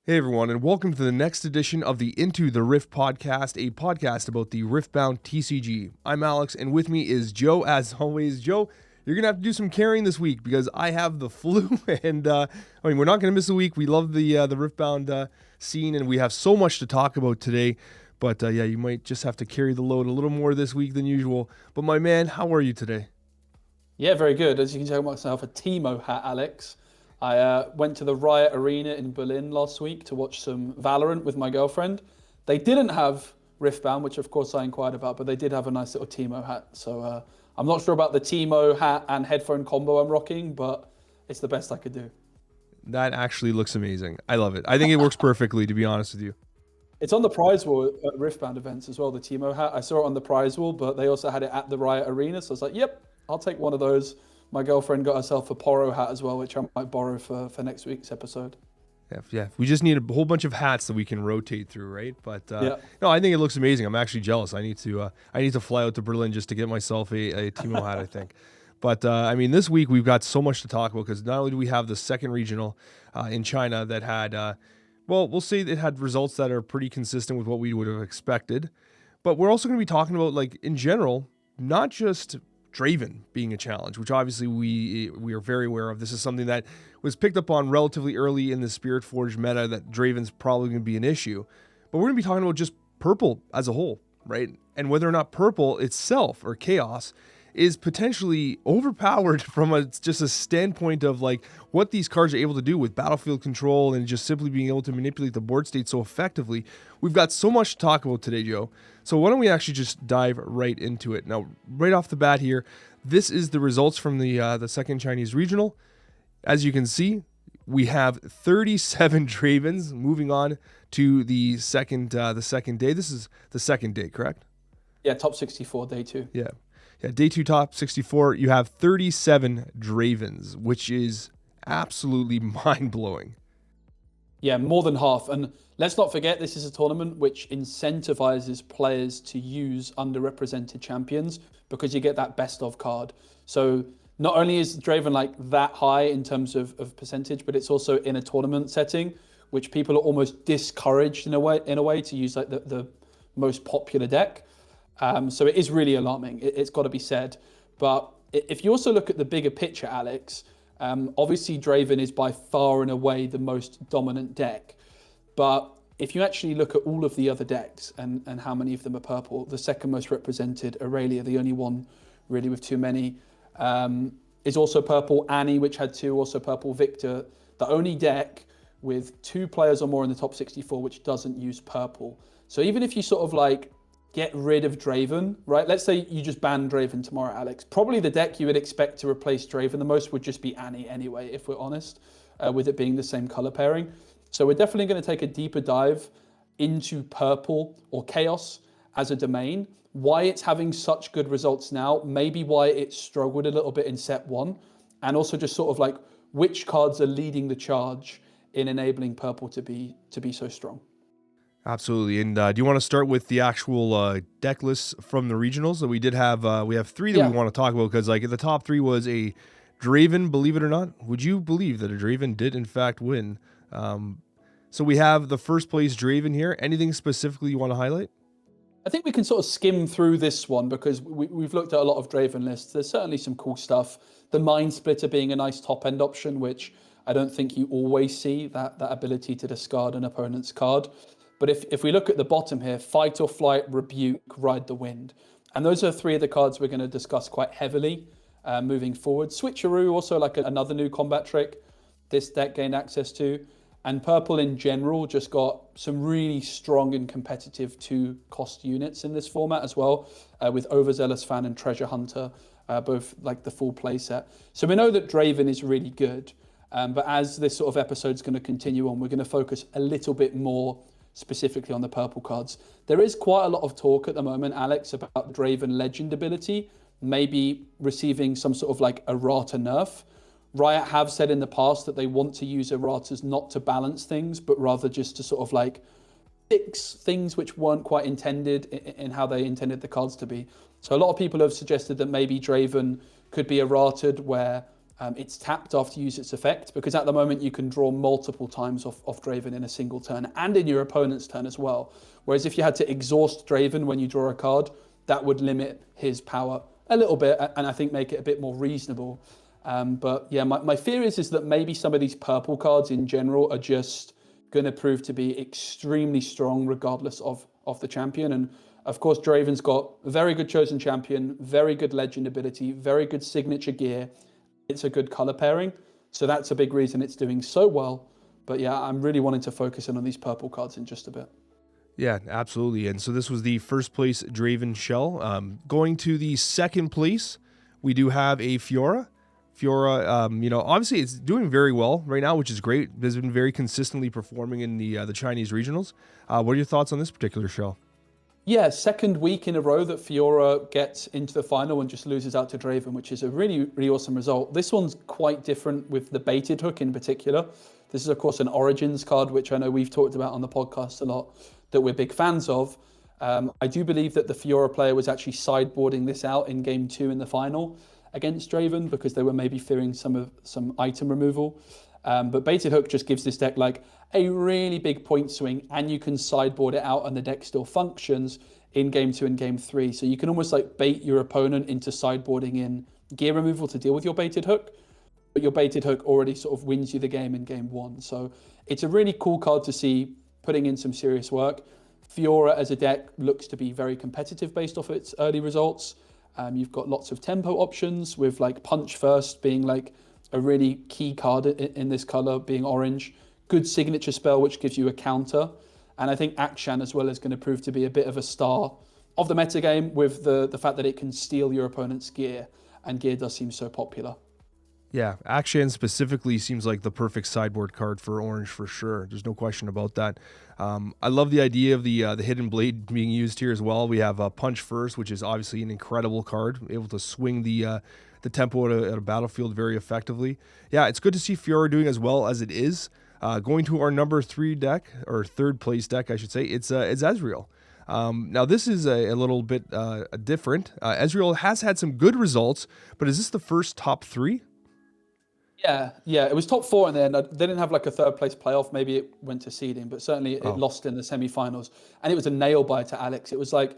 Hey everyone, and welcome to the next edition of the Into the Rift podcast, a podcast about the Riftbound TCG. I'm Alex, and with me is Joe, as always. Joe, you're going to have to do some carrying this week because I have the flu, and we're not going to miss a week. We love the Riftbound scene, and we have so much to talk about today. But you might just have to carry the load a little more this week than usual. But my man, how are you today? Yeah, very good. As you can tell myself, a Timo hat, Alex. I went to the Riot Arena in Berlin last week to watch some Valorant with my girlfriend. They didn't have Riftbound, which of course I inquired about, but they did have a nice little Timo hat. So I'm not sure about the Timo hat and headphone combo I'm rocking, but it's the best I could do. That actually looks amazing. I love it. I think it works perfectly, to be honest with you. It's on the prize wall at Riftbound events as well, the Timo hat. I saw it on the prize wall, but they also had it at the Riot Arena. So I was like, yep, I'll take one of those. My girlfriend got herself a Poro hat as well, which I might borrow for next week's episode. Yeah. We just need a whole bunch of hats that we can rotate through, right? But Yeah. no, I think it looks amazing. I'm actually jealous. I need to fly out to Berlin just to get myself a Timo hat, I think. But this week we've got so much to talk about because not only do we have the second regional in China that had, we'll say it had results that are pretty consistent with what we would have expected, but we're also going to be talking about, like, in general, not just Draven being a challenge, which obviously we are very aware of. This is something that was picked up on relatively early in the Spirit Forge meta, that Draven's probably going to be an issue. But we're going to be talking about just purple as a whole, right? And whether or not purple itself, or chaos, is potentially overpowered from just a standpoint of, like, what these cards are able to do with battlefield control and just simply being able to manipulate the board state so effectively. We've got so much to talk about today, Joe. So why don't we actually just dive right into it? Now, right off the bat here, this is the results from the second Chinese regional. As you can see, we have 37 Dravens moving on to the second day. This is the second day, correct? Yeah, top 64, day 2. Yeah, day 2 top 64, you have 37 Dravens, which is absolutely mind-blowing. Yeah, more than half. And let's not forget, this is a tournament which incentivizes players to use underrepresented champions because you get that best of card. So not only is Draven like that high in terms of percentage, but it's also in a tournament setting, which people are almost discouraged in a way to use like the most popular deck. So it is really alarming. It's got to be said. But if you also look at the bigger picture, Alex, obviously Draven is by far and away the most dominant deck. But if you actually look at all of the other decks and how many of them are purple, the second most represented, Aurelia, the only one really with too many, is also purple. Annie, which had 2, also purple. Victor, the only deck with 2 players or more in the top 64 which doesn't use purple. So even if you sort of like get rid of Draven, right? Let's say you just ban Draven tomorrow, Alex. Probably the deck you would expect to replace Draven the most would just be Annie anyway, if we're honest, with it being the same color pairing. So we're definitely going to take a deeper dive into purple or chaos as a domain, why it's having such good results now, maybe why it struggled a little bit in set 1, and also just sort of like which cards are leading the charge in enabling purple to be so strong. Absolutely. And do you want to start with the actual deck lists from the regionals? So we did have we have 3 that we want to talk about, because like the top 3 was a Draven, believe it or not. Would you believe that a Draven did in fact win? So we have the first place Draven here. Anything specifically you want to highlight? I think we can sort of skim through this one because we've looked at a lot of Draven lists. There's certainly some cool stuff. The Mind Splitter being a nice top end option, which I don't think you always see, that ability to discard an opponent's card. But if we look at the bottom here, Fight or Flight, Rebuke, Ride the Wind. And those are 3 of the cards we're going to discuss quite heavily moving forward. Switcheroo, also like another new combat trick this deck gained access to. And purple in general just got some really strong and competitive 2-cost units in this format as well, with Overzealous Fan and Treasure Hunter, both like the full play set. So we know that Draven is really good, but as this sort of episode is going to continue on, we're going to focus a little bit more specifically on the purple cards. There is quite a lot of talk at the moment, Alex, about Draven Legend ability, maybe receiving some sort of like errata nerf. Riot have said in the past that they want to use erratas not to balance things, but rather just to sort of like fix things which weren't quite intended in how they intended the cards to be. So a lot of people have suggested that maybe Draven could be errated where it's tapped after you use its effect, because at the moment you can draw multiple times off Draven in a single turn and in your opponent's turn as well. Whereas if you had to exhaust Draven when you draw a card, that would limit his power a little bit, and I think make it a bit more reasonable. But yeah, my fear is that maybe some of these purple cards in general are just going to prove to be extremely strong regardless of the champion. And of course, Draven's got a very good chosen champion, very good legend ability, very good signature gear. It's a good color pairing. So that's a big reason it's doing so well. But yeah, I'm really wanting to focus in on these purple cards in just a bit. Yeah, absolutely. And so this was the first place Draven shell. Going to the second place, we do have a Fiora. Fiora, obviously it's doing very well right now, which is great. Has been very consistently performing in the Chinese regionals. What are your thoughts on this particular shell? Yeah, second week in a row that Fiora gets into the final and just loses out to Draven, which is a really, really awesome result. This one's quite different with the baited hook in particular. This is, of course, an Origins card, which I know we've talked about on the podcast a lot, that we're big fans of. I do believe that the Fiora player was actually sideboarding this out in game 2 in the final against Draven, because they were maybe fearing some item removal. But baited hook just gives this deck like a really big point swing, and you can sideboard it out and the deck still functions in game 2 and game 3. So you can almost like bait your opponent into sideboarding in gear removal to deal with your baited hook, but your baited hook already sort of wins you the game in game 1. So it's a really cool card to see putting in some serious work. Fiora as a deck looks to be very competitive based off its early results. You've got lots of tempo options, with like Punch First being like a really key card in this color, being orange. Good signature spell, which gives you a counter. And I think Akshan as well is going to prove to be a bit of a star of the metagame, with the fact that it can steal your opponent's gear, and gear does seem so popular. Yeah, Akshan specifically seems like the perfect sideboard card for orange for sure. There's no question about that. I love the idea of the hidden blade being used here as well. We have Punch First, which is obviously an incredible card, able to swing the tempo at a battlefield very effectively. Yeah, it's good to see Fiora doing as well as it is. Going to our number 3 deck, or third place deck, I should say, it's Ezreal. Now this is a little bit different. Ezreal has had some good results, but is this the first top 3? Yeah, it was top 4 in there, and they didn't have like a third place playoff. Maybe it went to seeding, but certainly it lost in the semi-finals, and it was a nail biter to Alex. It was like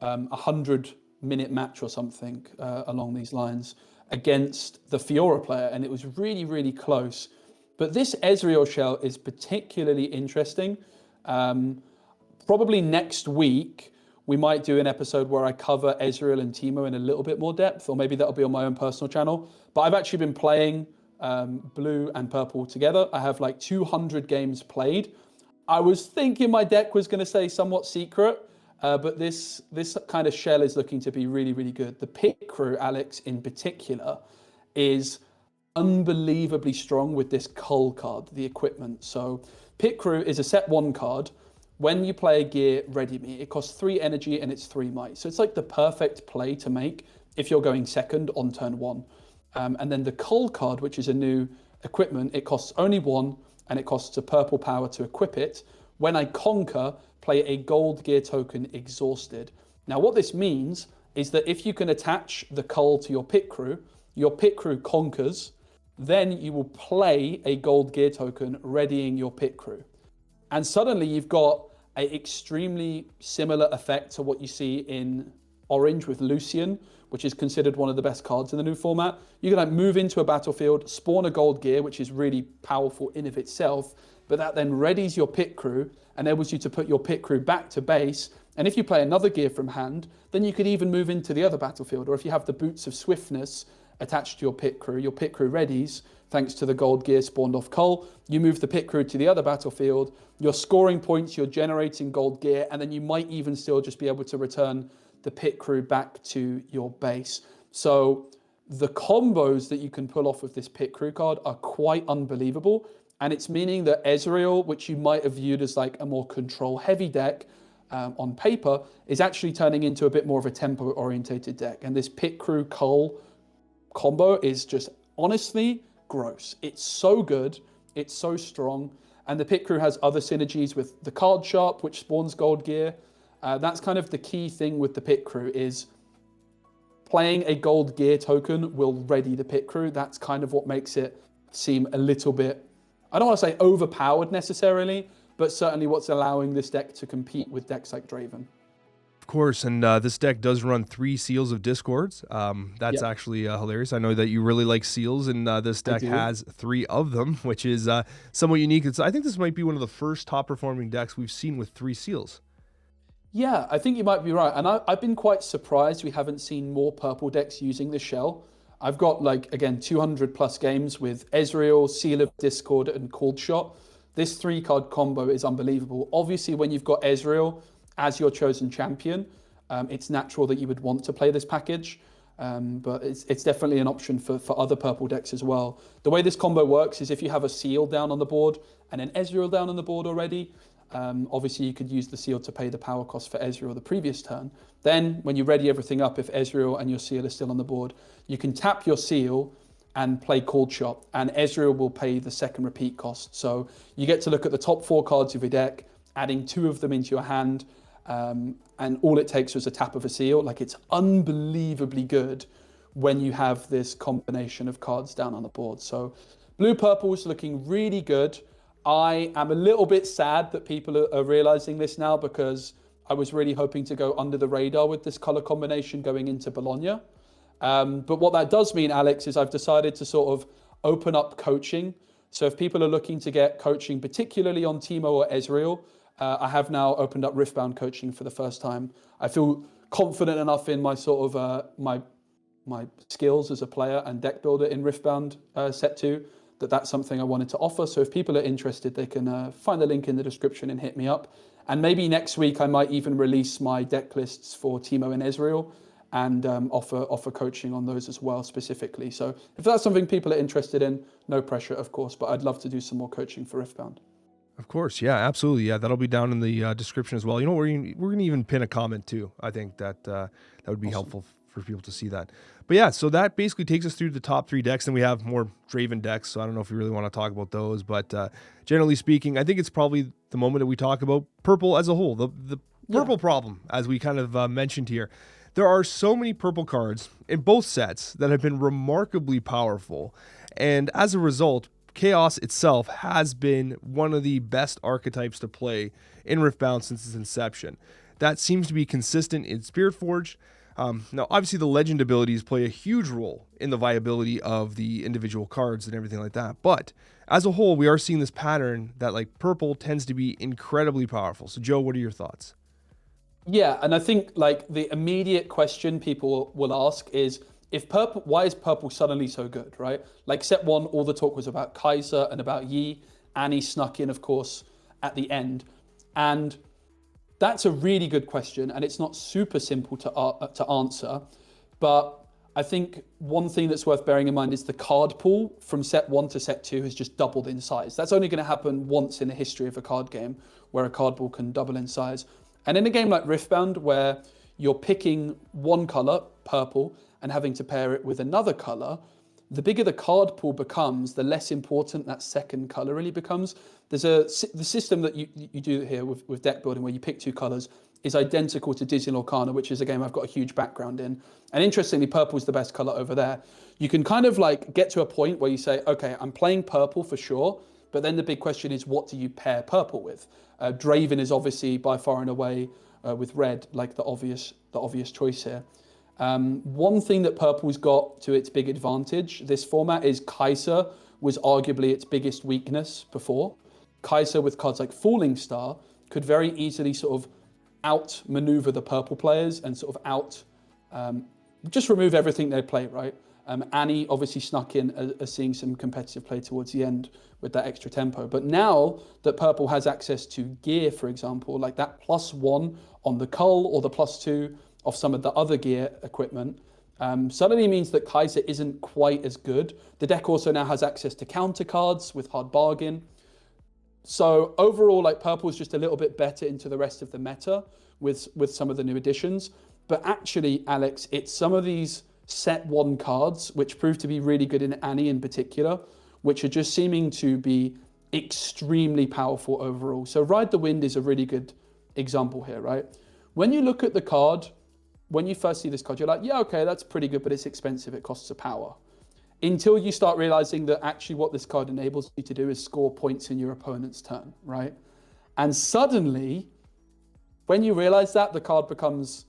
100-minute match or something along these lines against the Fiora player, and it was really, really close. But this Ezreal shell is particularly interesting. Probably next week, we might do an episode where I cover Ezreal and Teemo in a little bit more depth, or maybe that'll be on my own personal channel. But I've actually been playing blue and purple together. I have like 200 games played. I was thinking my deck was going to say somewhat secret, but this kind of shell is looking to be really, really good. The pit crew, Alex, in particular, is unbelievably strong with this cull card, the equipment. So pit crew is a set 1 card. When you play a gear ready me, it costs 3 energy and it's 3 might. So it's like the perfect play to make if you're going second on turn 1. And then the cull card, which is a new equipment, it costs only 1, and it costs a purple power to equip it. When I conquer, play a gold gear token exhausted. Now what this means is that if you can attach the cull to your pit crew conquers, then you will play a gold gear token readying your pit crew. And suddenly you've got an extremely similar effect to what you see in orange with Lucian, which is considered one of the best cards in the new format. You can like move into a battlefield, spawn a gold gear, which is really powerful in of itself, but that then readies your pit crew, enables you to put your pit crew back to base. And if you play another gear from hand, then you could even move into the other battlefield. Or if you have the boots of swiftness attached to your pit crew readies, thanks to the gold gear spawned off cull. You move the pit crew to the other battlefield, you're scoring points, you're generating gold gear, and then you might even still just be able to return the pit crew back to your base. So the combos that you can pull off with this pit crew card are quite unbelievable. And it's meaning that Ezreal, which you might have viewed as like a more control heavy deck on paper, is actually turning into a bit more of a tempo orientated deck. And this pit crew cull combo is just honestly gross. It's so good. It's so strong. And the pit crew has other synergies with the card sharp, which spawns gold gear. That's kind of the key thing with the pit crew is playing a gold gear token will ready the pit crew. That's kind of what makes it seem a little bit, I don't want to say overpowered necessarily, but certainly what's allowing this deck to compete with decks like Draven. Of course, and this deck does run 3 Seals of Discords. That's actually hilarious. I know that you really like seals, and this deck has 3 of them, which is somewhat unique. I think this might be one of the first top-performing decks we've seen with 3 seals. Yeah, I think you might be right. And I've been quite surprised we haven't seen more purple decks using the shell. I've got, like, again, 200 plus games with Ezreal, Seal of Discord, and Cold Shot. This 3-card combo is unbelievable. Obviously, when you've got Ezreal as your chosen champion, it's natural that you would want to play this package. But it's definitely an option for other purple decks as well. The way this combo works is if you have a Seal down on the board and an Ezreal down on the board already, obviously you could use the Seal to pay the power cost for Ezreal the previous turn. Then when you ready everything up, if Ezreal and your Seal are still on the board, you can tap your Seal and play Cold Shot, and Ezreal will pay the second repeat cost. So you get to look at the top 4 cards of your deck, adding 2 of them into your hand, and all it takes was a tap of a Seal. Like, it's unbelievably good when you have this combination of cards down on the board. So blue-purple is looking really good. I am a little bit sad that people are realizing this now, because I was really hoping to go under the radar with this color combination going into Bologna. But what that does mean, Alex, is I've decided to sort of open up coaching. So if people are looking to get coaching, particularly on Teemo or Ezreal, I have now opened up Riftbound coaching for the first time. I feel confident enough in my sort of my skills as a player and deck builder in Riftbound set 2 that's something I wanted to offer. So if people are interested, they can find the link in the description and hit me up. And maybe next week I might even release my deck lists for Teemo and Ezreal and offer coaching on those as well specifically. So if that's something people are interested in, no pressure, of course, but I'd love to do some more coaching for Riftbound. Of course, yeah, absolutely, yeah. That'll be down in the description as well. You know, we're gonna even pin a comment too. I think that that would be helpful for people to see that. But yeah, so that basically takes us through the top 3 decks, and we have more Draven decks. So I don't know if we really want to talk about those, but generally speaking, I think it's probably the moment that we talk about purple as a whole. The purple problem, as we kind of mentioned here. There are so many purple cards in both sets that have been remarkably powerful, and as a result, Chaos itself has been one of the best archetypes to play in Riftbound since its inception. That seems to be consistent in Spirit Forge. Now, obviously, the legend abilities play a huge role in the viability of the individual cards and everything like that. But as a whole, we are seeing this pattern that, like, purple tends to be incredibly powerful. So, Joe, what are your thoughts? Yeah, and I think, like, the immediate question people will ask is, if purple, why is purple suddenly so good, right? Like, set 1, all the talk was about Kai'Sa and about Yi. Annie snuck in, of course, at the end. And that's a really good question, and it's not super simple to answer. But I think one thing that's worth bearing in mind is the card pool from set 1 to set 2 has just doubled in size. That's only going to happen once in the history of a card game, where a card pool can double in size. And in a game like Riftbound, where you're picking one color, purple, and having to pair it with another color, the bigger the card pool becomes, the less important that second color really becomes. The system that you do here with deck building, where you pick 2 colors, is identical to Disney Lorcana, which is a game I've got a huge background in. And interestingly, purple is the best color over there. You can kind of like get to a point where you say, okay, I'm playing purple for sure, but then the big question is, what do you pair purple with? Draven is obviously by far and away with red, like the obvious choice here. One thing that purple's got to its big advantage this format is Kai'Sa was arguably its biggest weakness before. Kai'Sa with cards like Falling Star could very easily sort of outmaneuver the purple players and sort of just remove everything they play, right? Annie obviously snuck in as seeing some competitive play towards the end with that extra tempo. But now that purple has access to gear, for example, like that +1 on the Cull or the +2 of some of the other gear equipment, suddenly means that Kai'Sa isn't quite as good. The deck also now has access to counter cards with Hard Bargain. So overall, like, purple is just a little bit better into the rest of the meta with some of the new additions. But actually, Alex, it's some of these set 1 cards, which prove to be really good in Annie in particular, which are just seeming to be extremely powerful overall. So Ride the Wind is a really good example here, right? When you look at the card, when you first see this card, you're like, yeah, okay, that's pretty good, but it's expensive. It costs a power. Until you start realizing that actually what this card enables you to do is score points in your opponent's turn, right? And suddenly, when you realize that, the card becomes,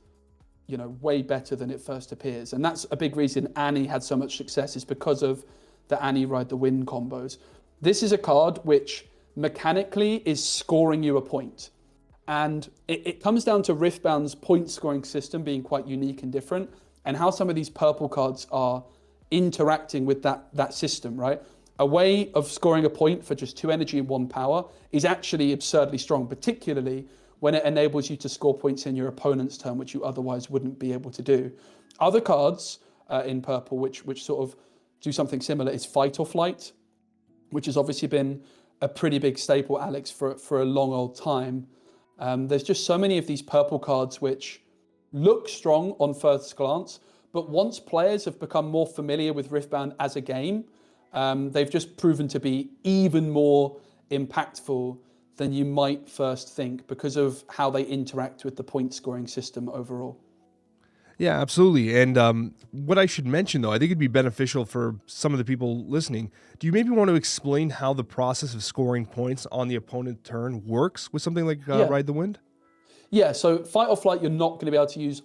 way better than it first appears. And that's a big reason Annie had so much success, is because of the Annie Ride the Wind combos. This is a card which mechanically is scoring you a point. And it comes down to Riftbound's point scoring system being quite unique and different, and how some of these purple cards are interacting with that system, right? A way of scoring a point for just 2 energy and 1 power is actually absurdly strong, particularly when it enables you to score points in your opponent's turn, which you otherwise wouldn't be able to do. Other cards in purple, which sort of do something similar, is Fight or Flight, which has obviously been a pretty big staple, Alex, for a long old time. There's just so many of these purple cards which look strong on first glance, but once players have become more familiar with Riftbound as a game, they've just proven to be even more impactful than you might first think, because of how they interact with the point scoring system overall. Yeah, absolutely. And what I should mention, though, I think it'd be beneficial for some of the people listening. Do you maybe want to explain how the process of scoring points on the opponent turn works with something like Ride the Wind? Yeah, so Fight or Flight, you're not going to be able to use,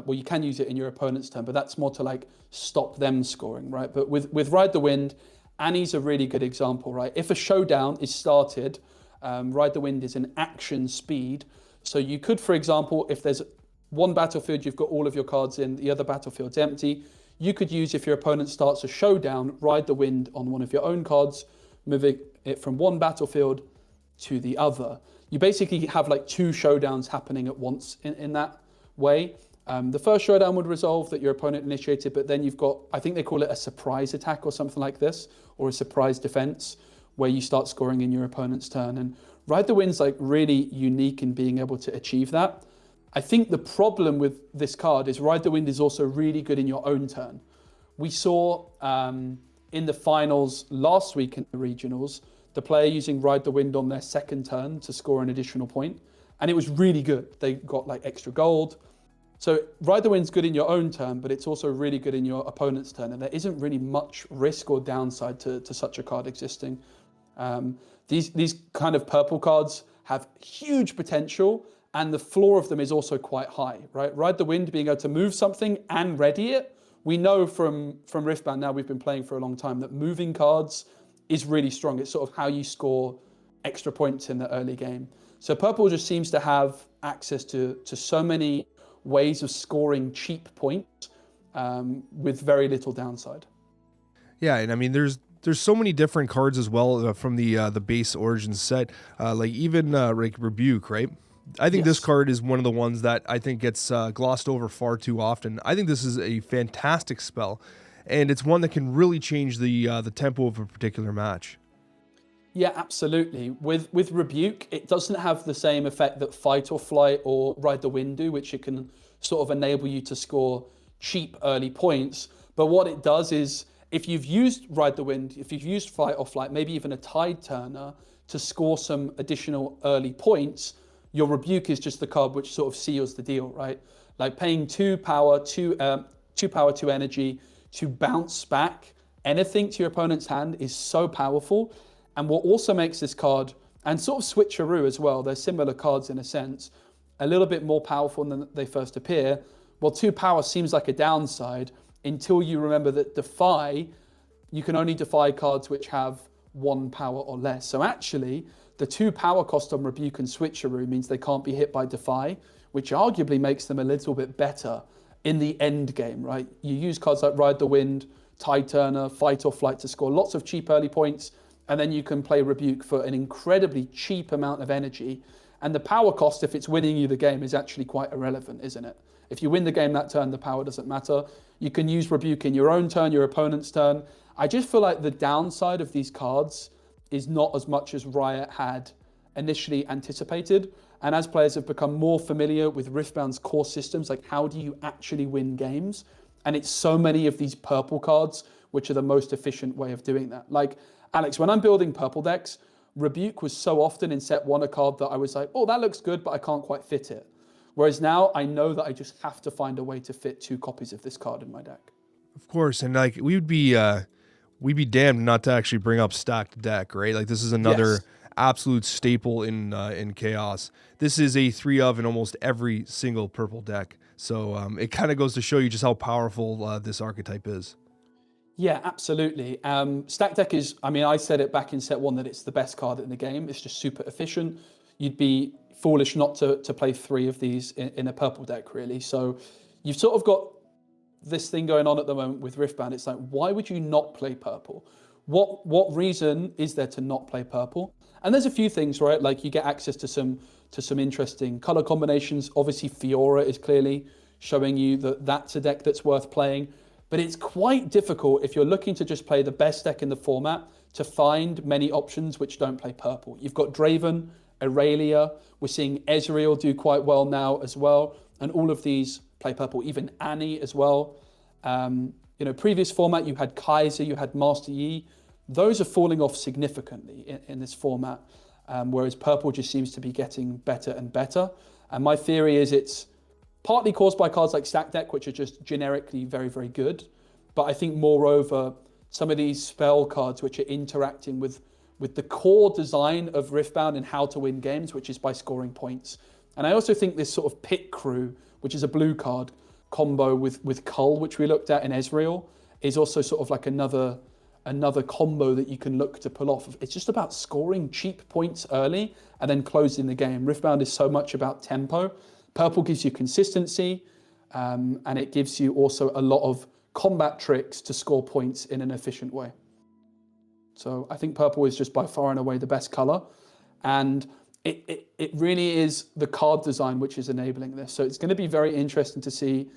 you can use it in your opponent's turn, but that's more to stop them scoring, right? But with Ride the Wind, Annie's a really good example, right? If a showdown is started, Ride the Wind is an action speed. So you could, for example, if there's one battlefield, you've got all of your cards in, the other battlefield's empty, you could use, if your opponent starts a showdown, Ride the Wind on one of your own cards, moving it from one battlefield to the other. You basically have 2 showdowns happening at once in that way. The first showdown would resolve that your opponent initiated, but then you've got, I think they call it a surprise attack or something like this, or a surprise defense, where you start scoring in your opponent's turn. And Ride the Wind's really unique in being able to achieve that. I think the problem with this card is Ride the Wind is also really good in your own turn. We saw in the finals last week in the regionals, the player using Ride the Wind on their second turn to score an additional point, and it was really good. They got extra gold. So Ride the Wind's good in your own turn, but it's also really good in your opponent's turn, and there isn't really much risk or downside to such a card existing. These kind of purple cards have huge potential, and the floor of them is also quite high, right? Ride the Wind being able to move something and ready it. We know from Riftbound, now we've been playing for a long time, that moving cards is really strong. It's sort of how you score extra points in the early game. So purple just seems to have access to so many ways of scoring cheap points with very little downside. Yeah, and I mean, there's so many different cards as well from the base Origins set, even Rebuke, right? I think this card is one of the ones that I think gets glossed over far too often. I think this is a fantastic spell, and it's one that can really change the tempo of a particular match. Yeah, absolutely. With Rebuke, it doesn't have the same effect that Fight or Flight or Ride the Wind do, which it can sort of enable you to score cheap early points. But what it does is, if you've used Ride the Wind, if you've used Fight or Flight, maybe even a Tide Turner to score some additional early points, your Rebuke is just the card which sort of seals the deal, right? Paying 2 power, 2 energy to bounce back anything to your opponent's hand is so powerful. And what also makes this card, and sort of switcheroo as well, they're similar cards in a sense, a little bit more powerful than they first appear. Well, 2 power seems like a downside until you remember that Defy, you can only defy cards which have 1 power or less. So actually, the 2 power cost on Rebuke and Switcheroo means they can't be hit by Defy, which arguably makes them a little bit better in the end game, right? You use cards like Ride the Wind, Tide Turner, Fight or Flight to score lots of cheap early points, and then you can play Rebuke for an incredibly cheap amount of energy. And the power cost, if it's winning you the game, is actually quite irrelevant, isn't it? If you win the game that turn, the power doesn't matter. You can use Rebuke in your own turn, your opponent's turn. I just feel like the downside of these cards is not as much as Riot had initially anticipated. And as players have become more familiar with Riftbound's core systems, how do you actually win games? And it's so many of these purple cards, which are the most efficient way of doing that. Alex, when I'm building purple decks, Rebuke was so often in set 1 a card that I was like, oh, that looks good, but I can't quite fit it. Whereas now I know that I just have to find a way to fit 2 copies of this card in my deck. Of course, and like we'd be damned not to actually bring up stacked deck, right? Like this is another Yes. absolute staple in Chaos. This is a 3 of in almost every single purple deck. So it kind of goes to show you just how powerful this archetype is. Yeah, absolutely. Stack Deck is, I mean, I said it back in set 1 that it's the best card in the game. It's just super efficient. You'd be foolish not to play 3 of these in a purple deck, really. So you've sort of got this thing going on at the moment with Riftbound. It's like, why would you not play purple? What reason is there to not play purple? And there's a few things, right? Like you get access to some interesting color combinations. Obviously, Fiora is clearly showing you that that's a deck that's worth playing. But it's quite difficult if you're looking to just play the best deck in the format to find many options which don't play purple. You've got Draven, Aurelia. We're seeing Ezreal do quite well now as well. And all of these play purple, even Annie as well. Previous format, you had Kaiser, you had Master Yi. Those are falling off significantly in this format, whereas purple just seems to be getting better and better. And my theory is it's partly caused by cards like Stack Deck, which are just generically very, very good. But I think moreover, some of these spell cards which are interacting with the core design of Riftbound and how to win games, which is by scoring points. And I also think this sort of Pit Crew, which is a blue card combo with Cull, which we looked at in Ezreal, is also sort of like another combo that you can look to pull off. It's just about scoring cheap points early and then closing the game. Riftbound is so much about tempo. Purple gives you consistency, and it gives you also a lot of combat tricks to score points in an efficient way. So I think purple is just by far and away the best color. And it really is the card design which is enabling this. So it's going to be very interesting to see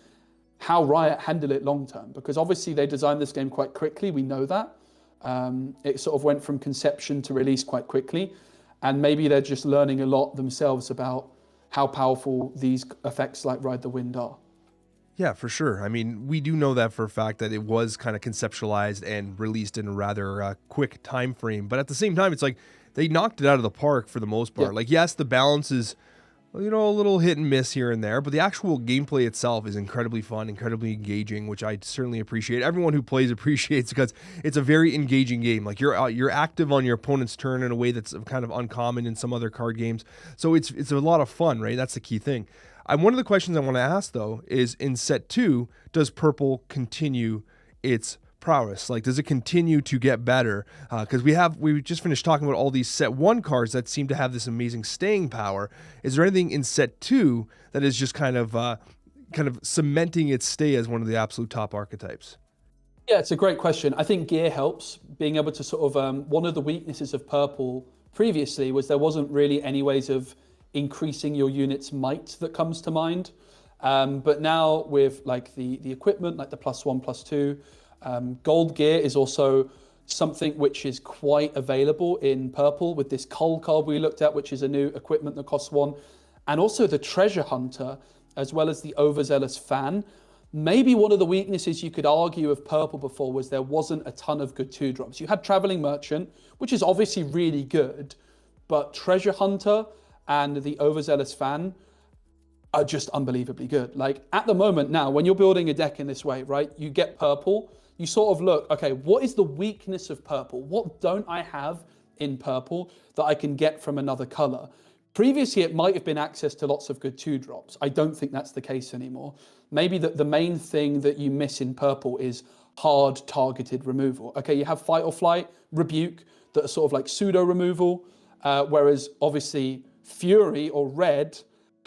how Riot handle it long term, because obviously they designed this game quite quickly. We know that. It sort of went from conception to release quite quickly. And maybe they're just learning a lot themselves about how powerful these effects like Ride the Wind are. Yeah, for sure. I mean, we do know that for a fact that it was kind of conceptualized and released in a rather quick time frame. But at the same time, it's like they knocked it out of the park for the most part. Yeah. Like, yes, the balance is, a little hit and miss here and there, but the actual gameplay itself is incredibly fun, incredibly engaging, which I certainly appreciate. Everyone who plays appreciates because it's a very engaging game. Like you're active on your opponent's turn in a way that's kind of uncommon in some other card games. So it's a lot of fun, right? That's the key thing. One of the questions I want to ask though is in set 2, does purple continue its prowess? Like, does it continue to get better? Because we just finished talking about all these set 1 cards that seem to have this amazing staying power. Is there anything in set 2 that is just kind of cementing its stay as one of the absolute top archetypes? Yeah, it's a great question. I think gear helps. Being able to sort of one of the weaknesses of purple previously was there wasn't really any ways of increasing your unit's might that comes to mind. But now with like the equipment, like the +1/+2. Gold gear is also something which is quite available in purple with this Cull card we looked at, which is a new equipment that costs 1. And also the Treasure Hunter, as well as the Overzealous Fan. Maybe one of the weaknesses you could argue of purple before was there wasn't a ton of good 2-drops. You had Traveling Merchant, which is obviously really good, but Treasure Hunter and the Overzealous Fan are just unbelievably good. Like at the moment now, when you're building a deck in this way, right, you get purple, you sort of look, okay, what is the weakness of purple? What don't I have in purple that I can get from another color? Previously, it might have been access to lots of good 2-drops. I don't think that's the case anymore. Maybe the main thing that you miss in purple is hard targeted removal. Okay, you have Fight or Flight, Rebuke, that are sort of like pseudo removal, whereas obviously Fury or Red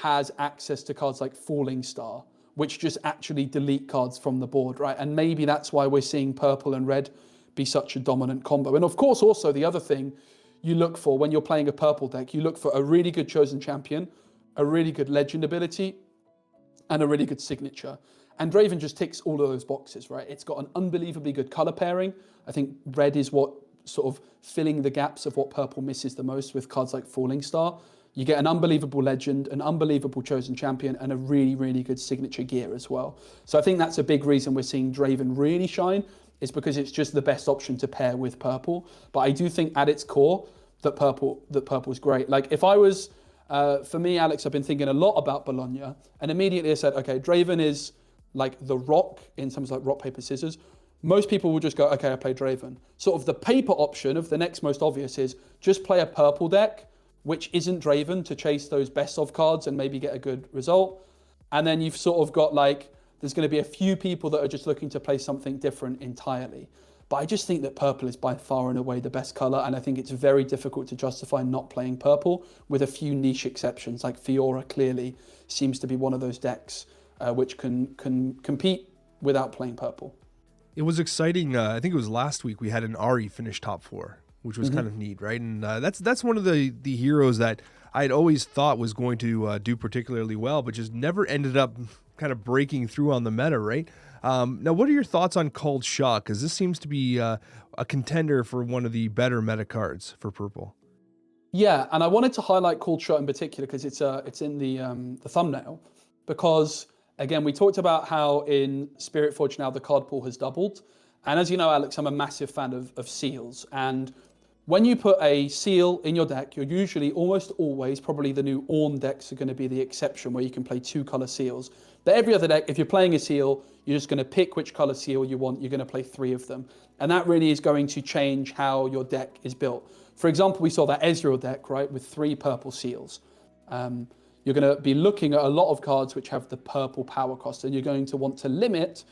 has access to cards like Falling Star, which just actually delete cards from the board, right? And maybe that's why we're seeing purple and red be such a dominant combo. And of course, also the other thing you look for when you're playing a purple deck, you look for a really good chosen champion, a really good legend ability, and a really good signature. And Draven just ticks all of those boxes, right? It's got an unbelievably good color pairing. I think red is what sort of filling the gaps of what purple misses the most with cards like Falling Star. You get an unbelievable legend, an unbelievable chosen champion, and a really, really good signature gear as well. So I think that's a big reason we're seeing Draven really shine, is because it's just the best option to pair with purple. But I do think at its core that purple is great. Like if I was For me, Alex, I've been thinking a lot about Bologna, and immediately I said, okay, Draven is like the rock in terms of like rock, paper, scissors. Most people will just go, okay, I play Draven. Sort of the paper option of the next most obvious is just play a purple deck, which isn't Draven, to chase those best of cards and maybe get a good result. And then you've sort of got like, there's going to be a few people that are just looking to play something different entirely. But I just think that purple is by far and away the best color, and I think it's very difficult to justify not playing purple, with a few niche exceptions. Like Fiora clearly seems to be one of those decks which can compete without playing purple. It was exciting. I think it was last week we had an Ari finish top 4, which was kind of neat, right? And that's one of the heroes that I'd always thought was going to do particularly well, but just never ended up kind of breaking through on the meta, right? Now, what are your thoughts on Coccia? Because this seems to be a contender for one of the better meta cards for purple. Yeah, and I wanted to highlight Coccia in particular because it's in the thumbnail. Because again, we talked about how in Spirit Forge now the card pool has doubled, and as you know, Alex, I'm a massive fan of seals. And when you put a seal in your deck, you're usually almost always, probably the new Ornn decks are going to be the exception, where you can play 2 color seals. But every other deck, if you're playing a seal, you're just going to pick which color seal you want. You're going to play 3 of them. And that really is going to change how your deck is built. For example, we saw that Ezreal deck, right, with 3 purple seals. You're going to be looking at a lot of cards which have the purple power cost, and you're going to want to limit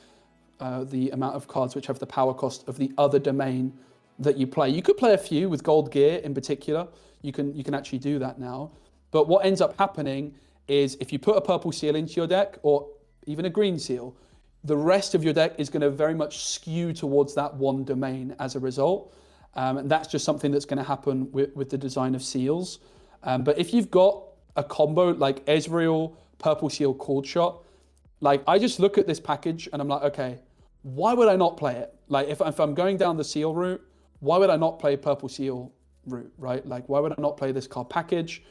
the amount of cards which have the power cost of the other domain that you play. You could play a few with gold gear in particular. You can actually do that now. But what ends up happening is if you put a purple seal into your deck, or even a green seal, the rest of your deck is going to very much skew towards that one domain as a result. And that's just something that's going to happen with the design of seals. But if you've got a combo like Ezreal, purple seal, cold shot, like I just look at this package and I'm like, okay, why would I not play it? Like if I'm going down the seal route, why would I not play purple seal route, right? Like why would I not play this card package?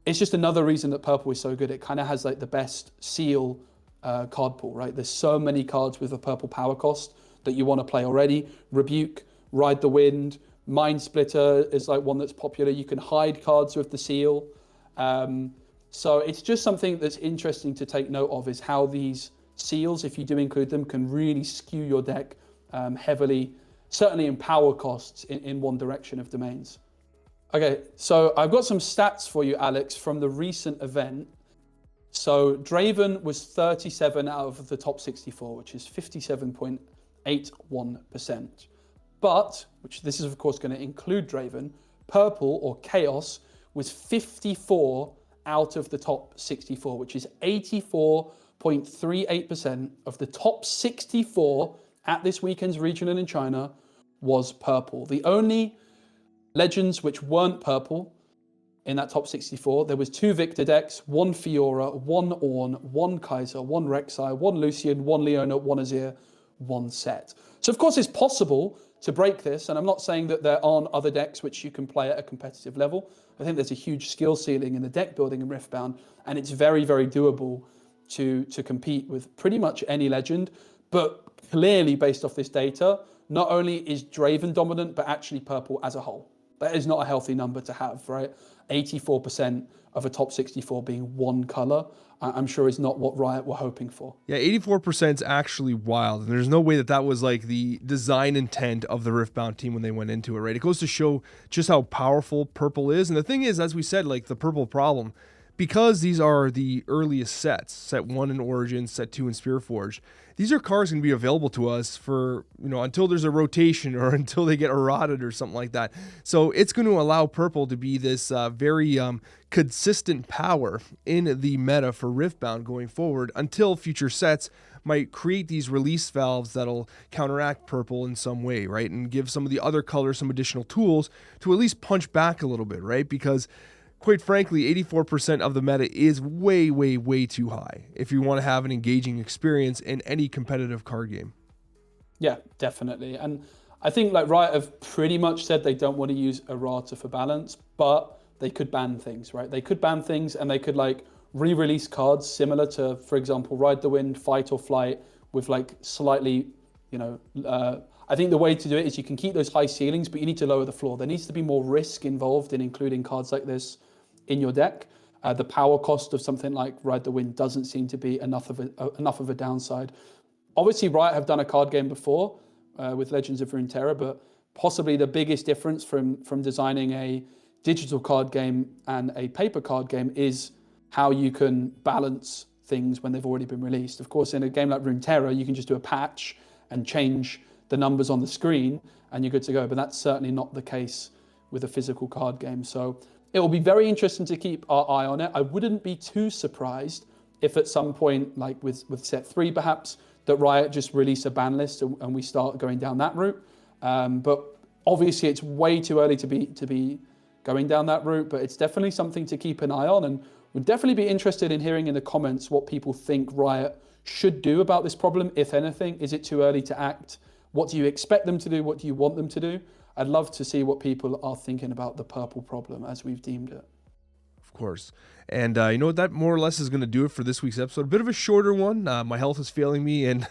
It's just another reason that purple is so good. It kind of has like the best seal card pool, right? There's so many cards with a purple power cost that you want to play already. Rebuke, Ride the Wind, Mind Splitter is like one that's popular. You can hide cards with the seal. So it's just something that's interesting to take note of, is how these seals, if you do include them, can really skew your deck heavily, certainly in power costs in one direction of domains. Okay, so I've got some stats for you, Alex, from the recent event. So Draven was 37 out of the top 64, which is 57.81%. But, which this is of course going to include Draven, purple or chaos was 54 out of the top 64, which is 84.38% of the top 64 at this weekend's regional in China was purple. The only legends which weren't purple in that top 64, there was 2 Victor decks, 1 Fiora, 1 Ornn, 1 Kaiser, 1 Rek'Sai, 1 Lucian, 1 Leona, 1 Azir, 1 Set. So of course it's possible to break this, and I'm not saying that there aren't other decks which you can play at a competitive level. I think there's a huge skill ceiling in the deck building in Riftbound, and it's very, very doable to compete with pretty much any legend. But clearly, based off this data, not only is Draven dominant, but actually purple as a whole. That is not a healthy number to have, right? 84% of a top 64 being one color, I'm sure is not what Riot were hoping for. Yeah, 84% is actually wild. And there's no way that was like the design intent of the Riftbound team when they went into it, right? It goes to show just how powerful purple is. And the thing is, as we said, like the purple problem, because these are the earliest sets, set 1 in Origin, set 2 in Spearforged, these are cards going to be available to us for, until there's a rotation or until they get eroded or something like that. So it's going to allow purple to be this very consistent power in the meta for Riftbound going forward, until future sets might create these release valves that'll counteract purple in some way, right? And give some of the other colors some additional tools to at least punch back a little bit, right? Because quite frankly, 84% of the meta is way, way, way too high if you want to have an engaging experience in any competitive card game. Yeah, definitely. And I think like Riot have pretty much said they don't want to use errata for balance, but they could ban things, right? They could ban things, and they could like re-release cards similar to, for example, Ride the Wind, Fight or Flight, with like slightly, I think the way to do it is you can keep those high ceilings, but you need to lower the floor. There needs to be more risk involved in including cards like this in your deck. The power cost of something like Ride the Wind doesn't seem to be enough of a downside. Obviously, Riot have done a card game before with Legends of Runeterra, but possibly the biggest difference from designing a digital card game and a paper card game is how you can balance things when they've already been released. Of course, in a game like Runeterra, you can just do a patch and change the numbers on the screen and you're good to go. But that's certainly not the case with a physical card game. So it will be very interesting to keep our eye on it. I wouldn't be too surprised if at some point, like with set 3 perhaps, that Riot just release a ban list and we start going down that route. But obviously it's way too early to be going down that route, but it's definitely something to keep an eye on, and would definitely be interested in hearing in the comments what people think Riot should do about this problem, if anything. Is it too early to act? What do you expect them to do? What do you want them to do? I'd love to see what people are thinking about the purple problem as we've deemed it. Of course. And you know what, that more or less is going to do it for this week's episode. A bit of a shorter one. My health is failing me, and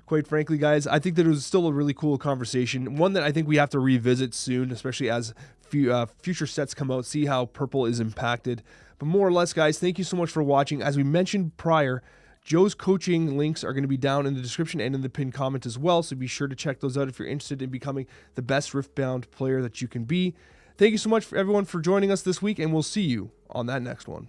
quite frankly, guys, I think that it was still a really cool conversation. One that I think we have to revisit soon, especially as future sets come out, see how purple is impacted. But more or less, guys, thank you so much for watching. As we mentioned prior, Joe's coaching links are going to be down in the description and in the pinned comment as well, so be sure to check those out if you're interested in becoming the best Riftbound player that you can be. Thank you so much for everyone for joining us this week, and we'll see you on that next one.